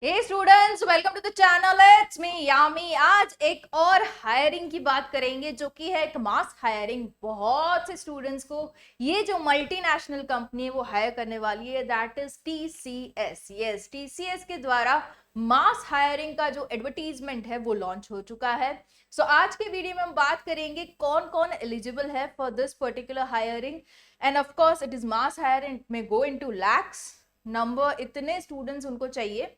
Hey students, welcome to the channel. It's me Yami. आज एक और हायरिंग की बात करेंगे जो कि है एक मास हायरिंग। बहुत से स्टूडेंट्स को ये जो मल्टीनेशनल कंपनी है वो हायर करने वाली है, that is TCS. Yes, TCS के द्वारा मास हायरिंग का जो एडवर्टीजमेंट है वो लॉन्च हो चुका है। सो आज के वीडियो में हम बात करेंगे कौन कौन एलिजिबल है for this particular hiring. End of course it is mass hiring, में गो इनटू लैक्स नंबर, इतने स्टूडेंट्स उनको चाहिए।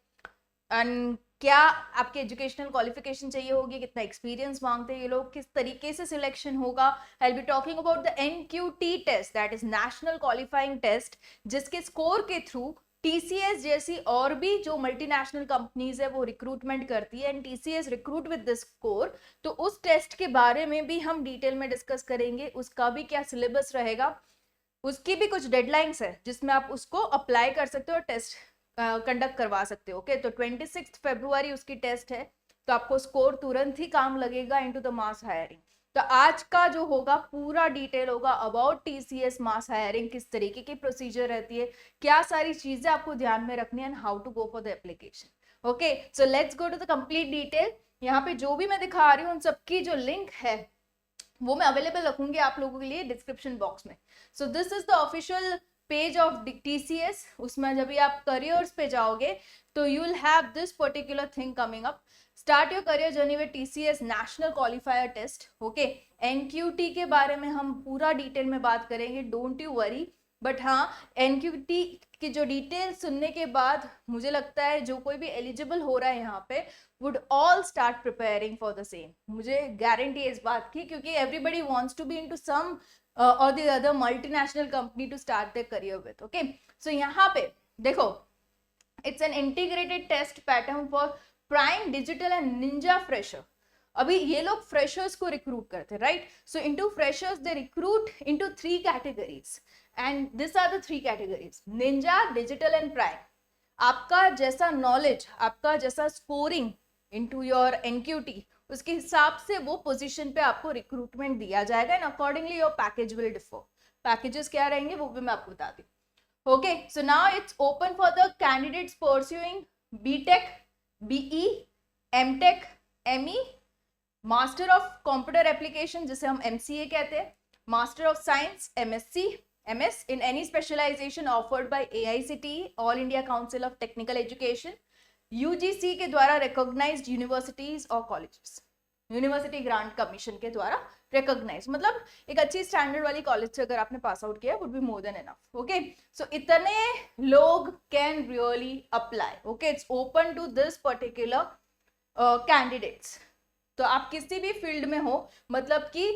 एंड क्या आपके एजुकेशनल क्वालिफिकेशन चाहिए होगी, कितना एक्सपीरियंस मांगते हैं ये लोग, किस तरीके से सिलेक्शन होगा। I will be talking about the NQT test, that is national qualifying test, जिसके स्कोर के थ्रू टीसीएस जैसी और भी जो मल्टीनेशनल कंपनीज है वो रिक्रूटमेंट करती है and TCS recruit with this score. तो उस टेस्ट के बारे में भी हम डिटेल में डिस्कस करेंगे, उसका भी क्या सिलेबस रहेगा, उसकी भी कुछ डेडलाइंस है जिसमें आप उसको अप्लाई कर सकते हो और टेस्ट कंडक्ट करवा सकते हो। ओके, तो 26 फरवरी उसकी टेस्ट है, तो आपको स्कोर तुरंत ही काम लगेगा इनटू द मास हायरिंग। तो आज का जो होगा पूरा डिटेल होगा अबाउट टीसीएस मास हायरिंग, किस तरीके की प्रोसीजर रहती है, क्या सारी चीजें आपको ध्यान में रखनी है and how to go for the application. Okay, so let's go to the complete detail. यहाँ पे जो भी मैं दिखा रही हूँ उन सबकी जो लिंक है वो मैं अवेलेबल रखूंगी आप लोगों के लिए डिस्क्रिप्शन बॉक्स में। So this is the official page of TCS. उसमें जब भी आप करियर्स पे जाओगे तो you will have this particular thing coming up, start your career journey with TCS national qualifier test. Okay, NQT के बारे में हम पूरा डिटेल में बात करेंगे, डोंट यू वरी। बट हाँ, एनक्यूटी की जो डिटेल सुनने के बाद मुझे लगता है जो कोई भी एलिजिबल हो रहा है यहाँ पे would all start preparing for the same। मुझे गारंटी है इस बात की, क्योंकि everybody wants to be into some or the other multinational company to start their career with। okay, so यहाँ पे देखो, it's an integrated test pattern for prime digital and ninja fresher। अभी ये लोग फ्रेशर्स को रिक्रूट करते हैं, right? So into freshers they recruit into 3 categories and this are the 3 categories, Ninja, digital and prime. आपका जैसा नॉलेज, आपका जैसा स्कोरिंग इनटू योर एनक्यूटी, उसके हिसाब से वो पोजीशन पे आपको रिक्रूटमेंट दिया जाएगा and accordingly your package will differ. Packages क्या रहेंगे वो भी मैं आपको बताती हूँ। Okay, so now it's open for the candidates pursuing BTech, BE, MTech, ME, master of computer application जिसे हम एमसीए कहते हैं, master of science MSc, MS in any specialisation offered by AICTE, all India council of technical education, UGC के द्वारा recognised universities और colleges, university grant commission के द्वारा recognise, मतलब एक अच्छी स्टैंडर्ड वाली कॉलेज से अगर आपने पास आउट किया would be more than enough. Okay, so इतने लोग can really apply. Okay, it's open to this particular candidates. तो आप किसी भी फील्ड में हो, मतलब कि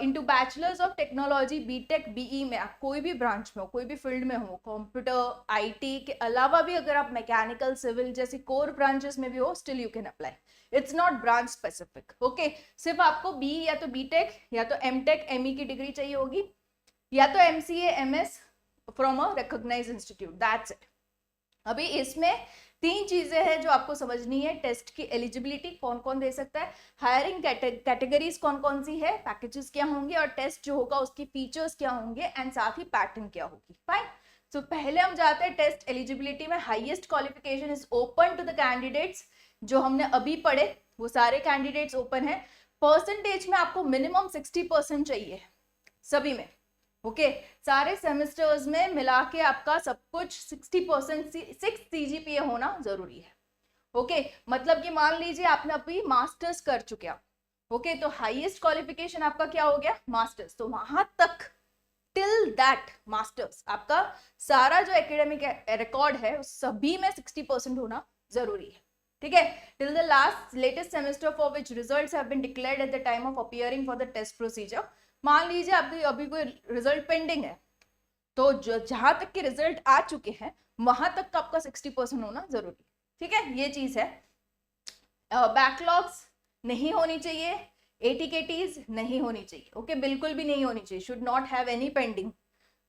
into bachelors of technology, BTech, BE में, आप कोई भी ब्रांच में हो, कोई भी फील्ड में हो, कंप्यूटर, आईटी के अलावा भी अगर आप मैकेनिकल, सिविल जैसी कोर ब्रांचेस में भी हो, still you can apply. It's not branch specific. Okay, सिर्फ आपको बी या तो बीटेक या तो एमटेक, एमई की डिग्री चाहिए होगी, या तो MCA, MS from a recognised institute, that's it. अभी इसमें 3 चीजें हैं जो आपको समझनी है। टेस्ट की एलिजिबिलिटी कौन कौन दे सकता है, हायरिंग कैटेगरीज कौन कौन सी है, पैकेजेस क्या होंगे और टेस्ट जो होगा उसकी फीचर्स क्या होंगे एंड साथ ही पैटर्न क्या होगी। फाइन, सो पहले हम जाते हैं टेस्ट एलिजिबिलिटी में। Highest qualification is open to the candidates, जो हमने अभी पढ़े वो सारे कैंडिडेट्स ओपन है। परसेंटेज में आपको मिनिमम 60% चाहिए सभी में। ओके, सारे सेमेस्टर्स में मिला के आपका सब कुछ 60% 6 सीजीपीए होना जरूरी है। ओके, मतलब कि मान लीजिए आपने अभी मास्टर्स कर चुके हैं, ओके, तो हाईएस्ट क्वालिफिकेशन आपका क्या हो गया, मास्टर्स। तो वहां तक टिल दैट मास्टर्स आपका सारा जो एकेडमिक रिकॉर्ड है उस सभी में 60% होना जरूरी है। ठीक है, till the last latest semester for which results have been declared at the time of appearing for the test procedure. मान लीजिए आपके अभी कोई रिजल्ट पेंडिंग है, तो जहां तक के रिजल्ट आ चुके हैं वहां तक का आपका 60% होना जरूरी। ठीक है, ये चीज है। बैकलॉग्स नहीं होनी चाहिए, एटीकेटीज नहीं होनी चाहिए। ओके, बिल्कुल भी नहीं होनी चाहिए, should not have any pending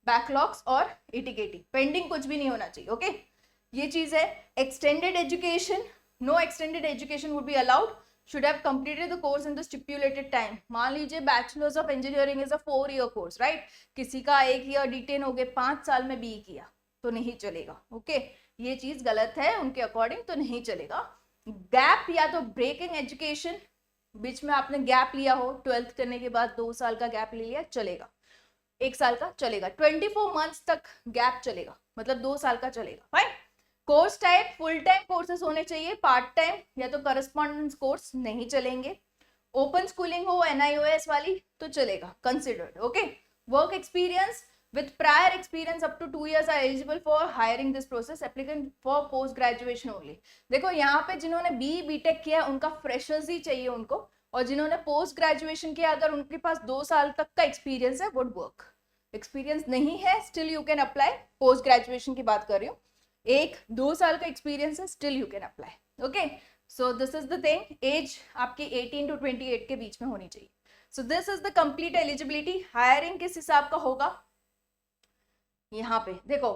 backlogs और एटीकेटी, पेंडिंग कुछ भी नहीं होना चाहिए। ओके, ये चीज है। Extended education, no extended education would be allowed, should have completed the course in the stipulated time। मान लीजिए bachelors of engineering is a 4-year course, right? किसी का 1 ईयर डिटेन हो गए, 5 साल में बी किया तो नहीं चलेगा। ओके, ये चीज गलत है उनके अकॉर्डिंग, तो नहीं चलेगा। गैप या तो ब्रेक इन एजुकेशन, बीच में आपने गैप लिया हो, 12th करने के बाद 2 साल का गैप ले लिया, चलेगा। 1 साल का चलेगा, 24 मंथ्स तक गैप चलेगा, मतलब 2 साल का चलेगा, fine. Course type full time courses होने चाहिए, पार्ट टाइम या तो करस्पॉन्डेंस कोर्स नहीं चलेंगे। ओपन स्कूलिंग हो NIOS वाली तो चलेगा, considered, okay. Work experience with prior experience up to 2 years are eligible for hiring this process applicant for post graduation only। देखो यहाँ पे जिन्होंने BTech किया उनका फ्रेशर्स ही चाहिए उनको, और जिन्होंने पोस्ट ग्रेजुएशन किया अगर उनके पास 2 साल तक का एक्सपीरियंस है वुड वर्क। एक्सपीरियंस नहीं है still you can apply, post graduation की बात कर रही हूँ, 1-2 साल का एक्सपीरियंस है still you can apply, okay. So this is the thing, age आपकी 18 to 28 के बीच में होनी चाहिए। So this is the complete eligibility. Hiring किस हिसाब का होगा, यहाँ पे देखो,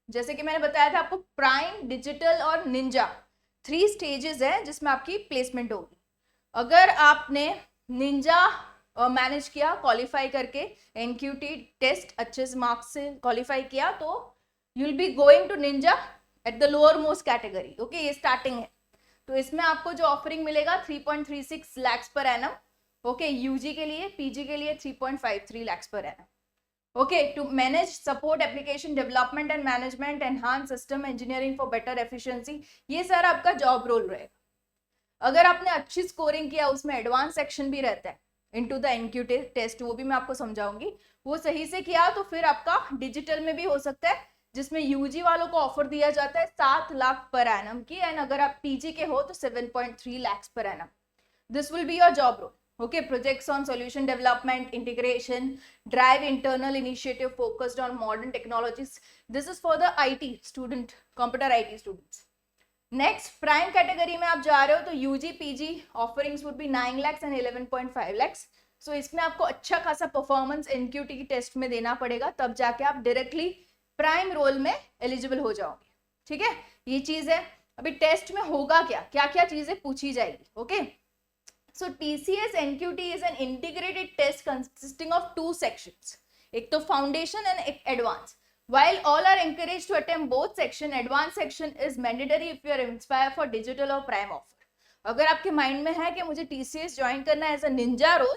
जैसे कि मैंने बताया था आपको, प्राइम, डिजिटल और निंजा 3 स्टेजेस है जिसमें आपकी प्लेसमेंट होगी। अगर आपने निंजा मैनेज किया क्वालिफाई करके, NQT टेस्ट अच्छे से मार्क्स से क्वालिफाई किया, तो you will be going to Ninja at the lower most category, okay. ये स्टार्टिंग है, तो इसमें आपको जो ऑफरिंग मिलेगा 3.36 lakhs per annum, okay. UG के लिए, PG के लिए 3.53 lakhs per annum, okay, to manage support application development and management, enhance system engineering for better efficiency। ये सर आपका जॉब रोल रहेगा। अगर आपने अच्छी स्कोरिंग किया, उसमें एडवांस सेक्शन भी रहता है इनटू द NQT टेस्ट, वो भी मैं आपको समझाऊंगी, वो सही से किया तो फिर आपका डिजिटल में भी हो सकता है, जिसमें UG वालों को ऑफर दिया जाता है 7 लाख पर एनम की, एंड अगर आप PG के हो तो 7.3 lakhs per annum। This will be your job role, okay। Projects on solution development, integration, drive internal initiative focused on modern technologies। This is for the IT student, computer IT students। Next, prime category में आप जा रहे हो तो UG PG offerings would be 9 lakhs and 11.5 lakhs। So इसमें आपको अच्छा खासा परफॉर्मेंस NQT की टेस्ट में देना पड़ेगा, तब जाके आप डायरेक्टली प्राइम रोल में एलिजिबल हो जाओगे, ठीक है। ये चीज है। अभी टेस्ट में होगा क्या, क्या क्या चीजें पूछी जाएगी, okay. So TCS NQT is an integrated test consisting of 2 sections, एक तो foundation and एक advanced। While all are encouraged to attempt both section, advanced section is mandatory if you are inspired for digital or prime offer। अगर आपके mind में है कि मुझे TCS join करना है एज अ निंजा रोल,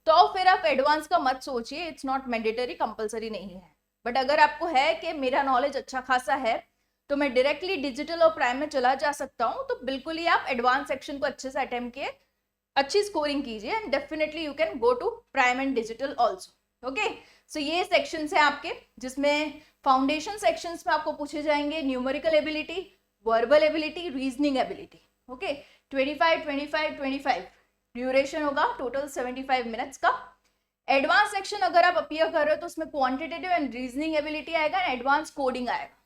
तो फिर आप एडवांस का मत सोचिए, इट्स नॉट मैंडेटरी, कंपलसरी नहीं है। बट अगर आपको है कि मेरा नॉलेज अच्छा खासा है तो मैं डायरेक्टली डिजिटल और प्राइम में चला जा सकता हूँ, तो बिल्कुल ही आप एडवांस सेक्शन को अच्छे से अटेम्प्ट किए, अच्छी स्कोरिंग कीजिए, and definitely you can go to prime and digital also, okay. So ये सेक्शंस है आपके, जिसमें फाउंडेशन सेक्शंस में आपको पूछे जाएंगे numerical ability, verbal ability, reasoning ability, okay. 25 duration होगा टोटल 75 मिनट्स का। एडवांस सेक्शन अगर आप अपीयर कर रहे हो तो उसमें क्वांटिटेटिव एंड रीजनिंग एबिलिटी आएगा, एडवांस कोडिंग आएगा,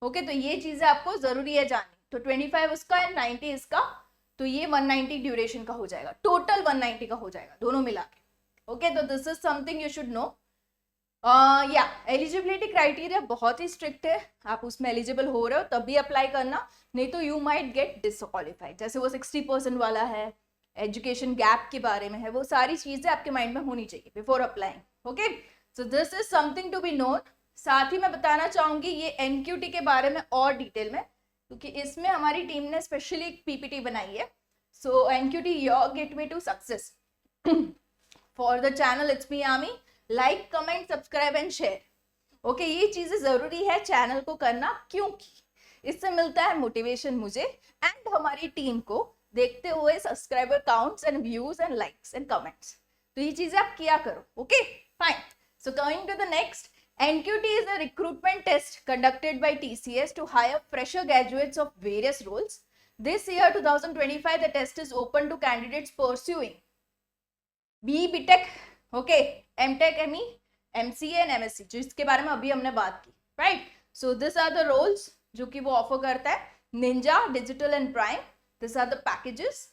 ओके। तो ये चीजें आपको जरूरी है जाननी। तो 25 उसका एंड 90 इसका, तो ये 190 ड्यूरेशन का हो जाएगा, टोटल 190 का हो जाएगा दोनों मिला के, ओके। तो this is something you should know. या एलिजिबिलिटी क्राइटेरिया बहुत ही स्ट्रिक्ट है, आप उसमें एलिजिबल हो रहे हो तभी अप्लाई करना, नहीं तो यू माइट गेट डिसक्वालीफाइड। जैसे वो 60% वाला है, एजुकेशन गैप के बारे में है, वो सारी चीजें आपके माइंड में होनी चाहिए before applying, okay. So this is something to be note. साथ ही मैं बताना चाहूंगी ये NQT के बारे में और डिटेल में, क्योंकि इसमें हमारी टीम ने स्पेशली एक PPT बनाई है। So NQT your gateway to success. For the channel it's me Yami, like, comment, subscribe and share, okay. ये चीजें जरूरी है चैनल को करना, क्योंकि इससे मिलता है मोटिवेशन मुझे एंड हमारी टीम को, देखते हुए subscriber counts and views and likes and comments. तो ये चीजें आप किया करो, okay, fine. So coming to the next, NQT is a recruitment test conducted by TCS to hire fresher graduates of various roles. This year 2025 the test is open to candidates pursuing BTech, okay, MTech, ME, MCA and MSc, जिसके बारे में अभी हमने बात की, right? So these are the roles जो कि वो ऑफर करता है, Ninja, digital and prime, this are the packages.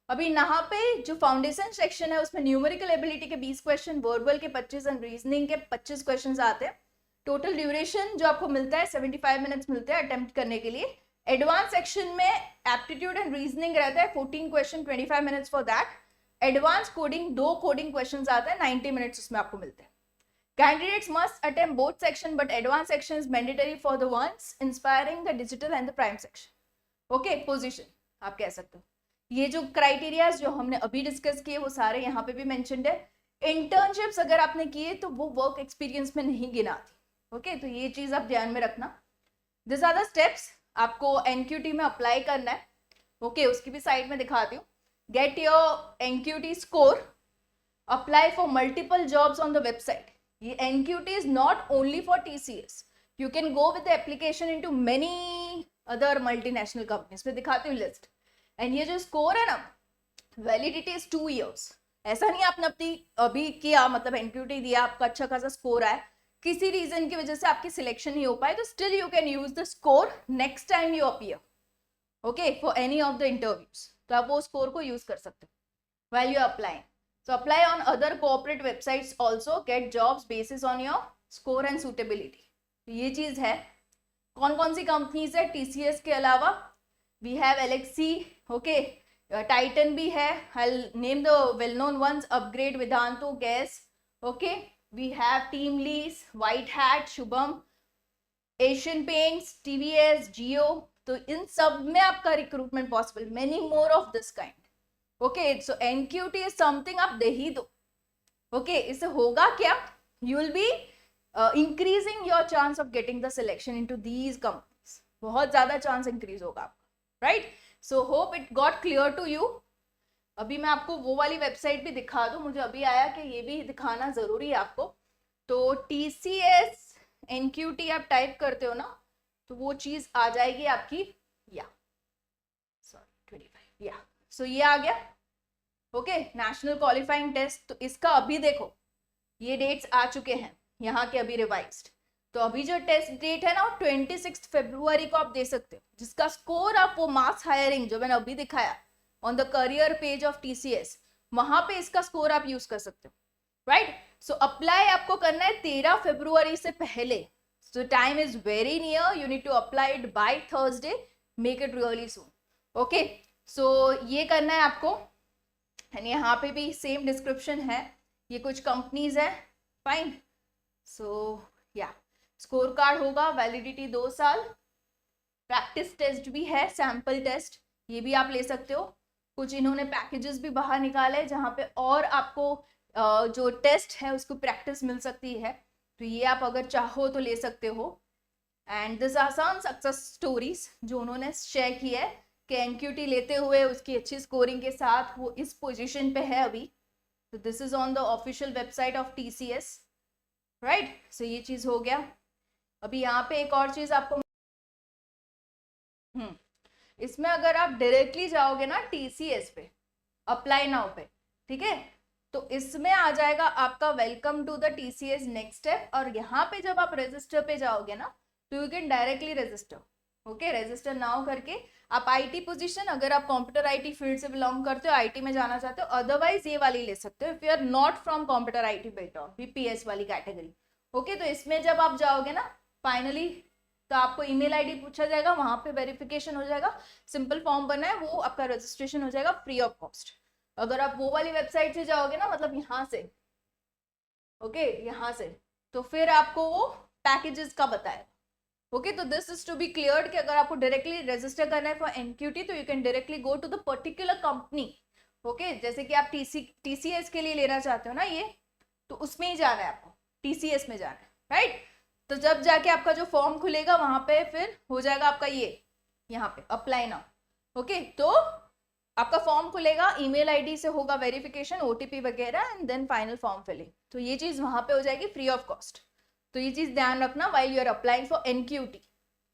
अभी यहाँ पे जो फाउंडेशन सेक्शन है उसमें न्यूमेरिकल एबिलिटी के 20 क्वेश्चन, वर्बल के 25 एंड रीजनिंग के 25 क्वेश्चन आते हैं। टोटल ड्यूरेशन जो आपको मिलता है 75 मिनट्स मिलते हैं अटेम्प्ट करने के लिए। एडवांस सेक्शन में एप्टीट्यूड एंड रीजनिंग रहता है 14 question, 25 minutes for that. Advance coding 2 coding question आते हैं, 90 मिनट्स उसमें आपको मिलते हैं। Candidates must attempt both section, but advanced section is mandatory for the ones inspiring the digital and the prime section. Okay, position आप कह सकते हो. ये जो क्राइटेरिया जो हमने अभी डिस्कस किए वो सारे यहाँ पे भी मेंशन्ड है. इंटर्नशिप्स अगर आपने किए तो वो वर्क एक्सपीरियंस में नहीं गिनाती. ओके, तो ये चीज आप ध्यान में रखना. This are the steps. आपको एनक्यूटी में अप्लाई करना है. ओके, उसकी भी साइड में दिखाती हूँ. Get your NQT score, apply for multiple jobs on the website. ये NQT is not only for TCS. You can go with the application into many other multinational companies. में दिखाती हूँ लिस्ट. एंड ये जो score है ना, validity is 2 years. ऐसा नहीं आपने अपनी अभी किया मतलब एनक्यूटी दिया, आपका अच्छा खासा स्कोर आया, किसी रीजन की वजह से आपकी सिलेक्शन नहीं हो पाए, तो still you can use the score next time you appear. Okay, for any of the interviews. तो आप वो स्कोर को यूज कर सकते हो while you applying. So apply on other corporate websites also, get jobs basis on your score and suitability. ये चीज है. कौन कौन सी कंपनीज है TCS के अलावा? We have Elixir, okay, Titan भी है. I'll name the well known ones: Upgrade, Vedantu, Guess, okay. We have TeamLease, White Hat, Shubham, Asian Paints, TVS, Jio. तो इन सब में आपका recruitment possible. Many more of this kind. Okay, so NQT is something आप दे ही दो. Okay, इससे होगा क्या? You will be increasing your chance of getting the selection into these companies. बहुत ज्यादा चांस इंक्रीज होगा आपका. Right, so hope it got clear to you. अभी मैं आपको वो वाली वेबसाइट भी दिखा दूं. मुझे अभी आया कि ये भी दिखाना जरूरी है आपको. तो TCS एनक्यूटी आप टाइप करते हो ना, तो वो चीज आ जाएगी आपकी. या सॉरी 25. या सो ये आ गया. Okay, national qualifying test. तो इसका अभी देखो ये डेट्स आ चुके हैं यहाँ के, अभी रिवाइज्ड. तो अभी जो टेस्ट डेट है ना, 26 फरवरी को आप दे सकते हो. जिसका स्कोर आप वो मास हायरिंग जो मैंने अभी दिखाया on the career page of TCS, वहां पे इसका स्कोर आप यूज कर सकते हो. राइट, सो अप्लाई आपको करना है 13 फरवरी से पहले. So time is very near. You need to apply it by Thursday. Make it really soon. Okay, so ये करना है आपको. एंड यहाँ पे भी सेम डिस्क्रिप्शन है. ये कुछ कंपनीज है. फाइन. सो या स्कोर कार्ड होगा, वैलिडिटी 2 साल. प्रैक्टिस टेस्ट भी है, सैंपल टेस्ट, ये भी आप ले सकते हो. कुछ इन्होंने पैकेजेस भी बाहर निकाले जहाँ पे और आपको जो टेस्ट है उसको प्रैक्टिस मिल सकती है. तो ये आप अगर चाहो तो ले सकते हो. And this are some success stories जो उन्होंने शेयर की है कि एनक्यूटी लेते हुए उसकी अच्छी स्कोरिंग के साथ वो इस पोजीशन पे है अभी. तो this is on the official website of TCS. Right, so ये चीज हो गया. अभी यहाँ पे एक और चीज आपको इसमें अगर आप डायरेक्टली जाओगे ना TCS पे, अप्लाई नाउ पे, ठीक है, तो इसमें आ जाएगा आपका welcome to the TCS next step. और यहाँ पे जब आप रजिस्टर पे जाओगे ना, तो you can directly register. Okay, register now करके आप IT पोजीशन, अगर आप कंप्यूटर IT फील्ड से बिलोंग करते हो, IT में जाना चाहते हो, अदरवाइज ये वाली ले सकते हो if you are not from computer IT background, BPS वाली कैटेगरी. ओके, तो इसमें जब आप जाओगे ना फाइनली, तो आपको ईमेल ID पूछा जाएगा, वहां पे वेरिफिकेशन हो जाएगा. सिंपल फॉर्म बना है, वो आपका रजिस्ट्रेशन हो जाएगा फ्री ऑफ कॉस्ट. अगर आप वो वाली वेबसाइट से जाओगे ना, मतलब यहाँ से, ओके, यहाँ से, तो फिर आपको वो पैकेजेस का बताएगा. ओके, तो this is to be cleared कि अगर आपको डायरेक्टली रजिस्टर करना है फॉर एनक्यूटी, तो you can directly go to the particular company. Okay, जैसे कि आप TCS के लिए लेना चाहते हो ना ये, तो उसमें ही जाना है आपको, TCS में जाना है. राइट, तो जब जाके आपका जो फॉर्म खुलेगा वहां पे फिर हो जाएगा आपका ये यहाँ पे अप्लाई नाउ. ओके, तो आपका फॉर्म खुलेगा, ईमेल ID से होगा वेरिफिकेशन, OTP वगैरह, and then final form filling. तो ये चीज वहां पे हो जाएगी फ्री ऑफ कॉस्ट. तो ये चीज ध्यान रखना while you are applying for NQT.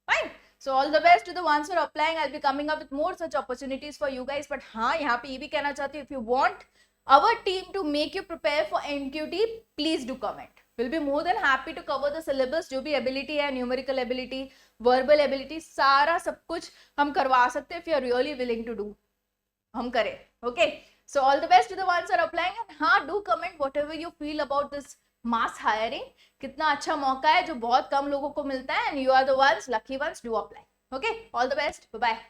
Fine. So all the best to the ones who are applying. I'll be coming up with more such opportunities for you guys. But हाँ, यहाँ पे ये भी कहना चाहती हूँ, if you want our team to make you prepare for NQT, please do comment. We'll be more than happy to cover the syllabus. जो भी ability है, numerical ability, verbal ability, सारा सब कुछ हम करवा सकते हैं if you are really willing to do. हम करें. Okay. So all the best to the ones who are applying. And हाँ, do comment whatever you feel about this mass hiring. कितना अच्छा मौका है जो बहुत कम लोगों को मिलता है, and you are the ones, lucky ones. Do apply. Okay, all the best, bye bye.